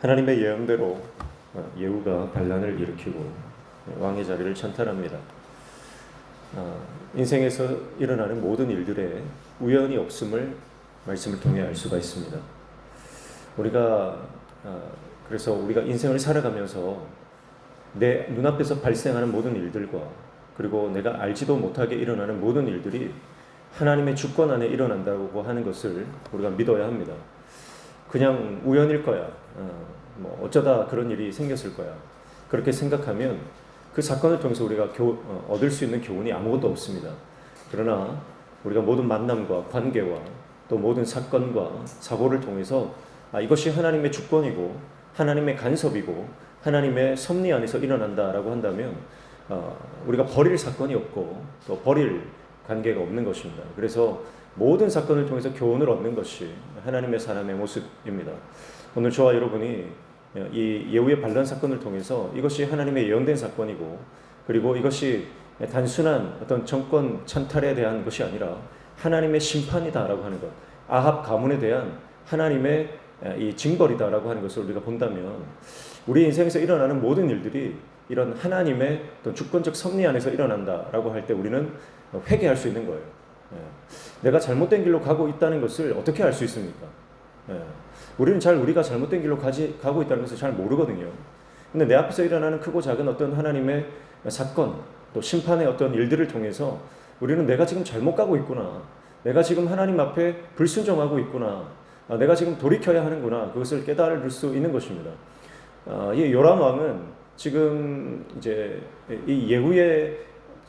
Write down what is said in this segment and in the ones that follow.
하나님의 예언대로 예후가 반란을 일으키고 왕의 자리를 찬탈합니다. 인생에서 일어나는 모든 일들에 우연이 없음을 말씀을 통해 알 수가 있습니다. 그래서 우리가 인생을 살아가면서 내 눈앞에서 발생하는 모든 일들과 그리고 내가 알지도 못하게 일어나는 모든 일들이 하나님의 주권 안에 일어난다고 하는 것을 우리가 믿어야 합니다. 그냥 우연일 거야. 어쩌다 그런 일이 생겼을 거야. 그렇게 생각하면 그 사건을 통해서 우리가 얻을 수 있는 교훈이 아무것도 없습니다. 그러나 우리가 모든 만남과 관계와 또 모든 사건과 사고를 통해서 이것이 하나님의 주권이고 하나님의 간섭이고 하나님의 섭리 안에서 일어난다라고 한다면 우리가 버릴 사건이 없고 또 버릴 관계가 없는 것입니다. 그래서 모든 사건을 통해서 교훈을 얻는 것이 하나님의 사람의 모습입니다. 오늘 저와 여러분이 이 예후의 반란 사건을 통해서 이것이 하나님의 예언된 사건이고 그리고 이것이 단순한 어떤 정권 찬탈에 대한 것이 아니라 하나님의 심판이다라고 하는 것, 아합 가문에 대한 하나님의 이 징벌이다라고 하는 것을 우리가 본다면 우리 인생에서 일어나는 모든 일들이 이런 하나님의 어떤 주권적 섭리 안에서 일어난다라고 할 때 우리는 회개할 수 있는 거예요. 내가 잘못된 길로 가고 있다는 것을 어떻게 알 수 있습니까? 우리는 우리가 잘못된 길로 가고 있다는 것을 잘 모르거든요. 근데 내 앞에서 일어나는 크고 작은 어떤 하나님의 사건, 또 심판의 어떤 일들을 통해서 우리는 내가 지금 잘못 가고 있구나. 내가 지금 하나님 앞에 불순종하고 있구나. 내가 지금 돌이켜야 하는구나. 그것을 깨달을 수 있는 것입니다. 이 요람 왕은 지금 이제 이 예후의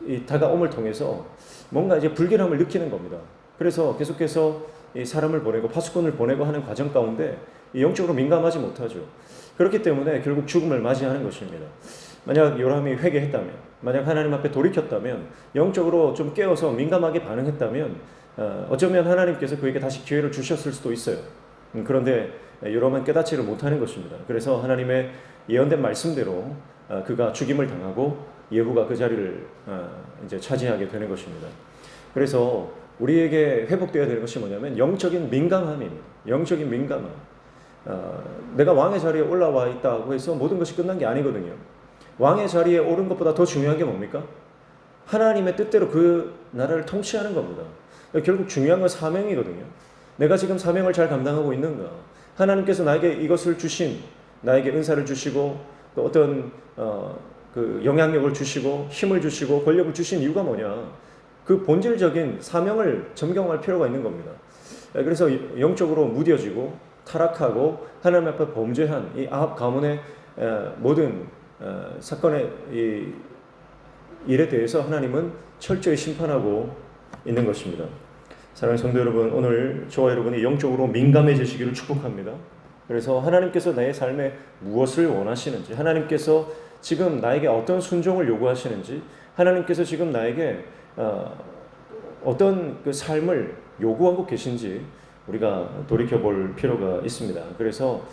이 다가옴을 통해서 뭔가 이제 불길함을 느끼는 겁니다. 그래서 계속해서 이 사람을 보내고 파수꾼을 보내고 하는 과정 가운데 영적으로 민감하지 못하죠. 그렇기 때문에 결국 죽음을 맞이하는 것입니다. 만약 요람이 회개했다면, 만약 하나님 앞에 돌이켰다면, 영적으로 좀 깨어서 민감하게 반응했다면 어쩌면 하나님께서 그에게 다시 기회를 주셨을 수도 있어요. 그런데 요람은 깨닫지를 못하는 것입니다. 그래서 하나님의 예언된 말씀대로 그가 죽임을 당하고 예후가 그 자리를 이제 차지하게 되는 것입니다. 그래서 우리에게 회복되어야 되는 것이 뭐냐면 영적인 민감함입니다. 영적인 민감함. 내가 왕의 자리에 올라와 있다고 해서 모든 것이 끝난 게 아니거든요. 왕의 자리에 오른 것보다 더 중요한 게 뭡니까? 하나님의 뜻대로 그 나라를 통치하는 겁니다. 결국 중요한 건 사명이거든요. 내가 지금 사명을 잘 감당하고 있는가? 하나님께서 나에게 이것을 주신, 나에게 은사를 주시고 또 어떤 그 영향력을 주시고 힘을 주시고 권력을 주신 이유가 뭐냐? 그 본질적인 사명을 점검할 필요가 있는 겁니다. 그래서 영적으로 무뎌지고 타락하고 하나님 앞에 범죄한 이 아합 가문의 모든 사건의 이 일에 대해서 하나님은 철저히 심판하고 있는 것입니다. 사랑하는 성도 여러분, 오늘 저와 여러분이 영적으로 민감해지시기를 축복합니다. 그래서 하나님께서 나의 삶에 무엇을 원하시는지, 하나님께서 지금 나에게 어떤 순종을 요구하시는지, 하나님께서 지금 나에게 어떤 그 삶을 요구하고 계신지 우리가 돌이켜볼 필요가 있습니다. 그래서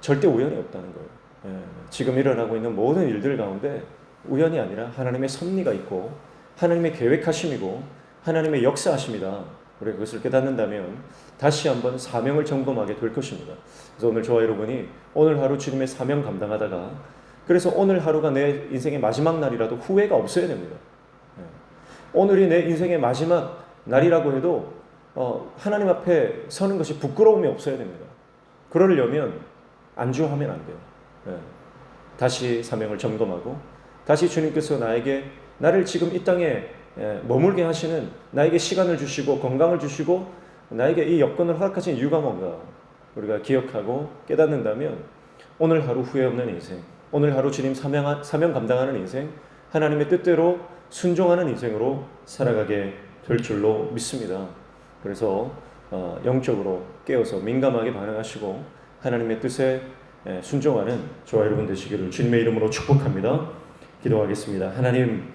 절대 우연이 없다는 거예요. 지금 일어나고 있는 모든 일들 가운데 우연이 아니라 하나님의 섭리가 있고 하나님의 계획하심이고 하나님의 역사하심이다. 우리가 그것을 깨닫는다면 다시 한번 사명을 점검하게 될 것입니다. 그래서 오늘 저와 여러분이 오늘 하루 주님의 사명 감당하다가 그래서 오늘 하루가 내 인생의 마지막 날이라도 후회가 없어야 됩니다. 오늘이 내 인생의 마지막 날이라고 해도 하나님 앞에 서는 것이 부끄러움이 없어야 됩니다. 그러려면 안주하면 안 돼요. 다시 사명을 점검하고 다시 주님께서 나를 지금 이 땅에 머물게 하시는 나에게 시간을 주시고 건강을 주시고 나에게 이 여건을 허락하신 이유가 뭔가 우리가 기억하고 깨닫는다면 오늘 하루 후회 없는 인생, 오늘 하루 주님 사명 감당하는 인생, 하나님의 뜻대로 순종하는 인생으로 살아가게 될 줄로 믿습니다. 그래서 영적으로 깨어서 민감하게 반응하시고 하나님의 뜻에 순종하는 저와 여러분 되시기를 주님의 이름으로 축복합니다. 기도하겠습니다. 하나님,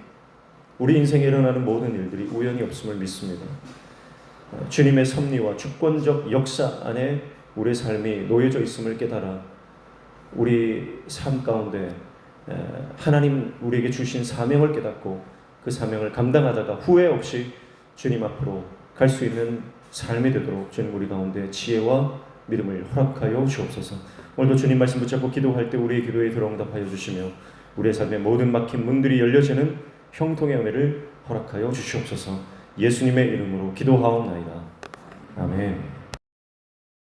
우리 인생에 일어나는 모든 일들이 우연이 없음을 믿습니다. 주님의 섭리와 주권적 역사 안에 우리의 삶이 놓여져 있음을 깨달아 우리 삶 가운데 하나님 우리에게 주신 사명을 깨닫고 그 사명을 감당하다가 후회 없이 주님 앞으로 갈 수 있는 삶이 되도록 주님 우리 가운데 지혜와 믿음을 허락하여 주옵소서. 오늘도 주님 말씀 붙잡고 기도할 때 우리의 기도에 들어응답하여 주시며 우리의 삶의 모든 막힌 문들이 열려지는 형통의 은혜를 허락하여 주시옵소서. 예수님의 이름으로 기도하옵나이다. 아멘.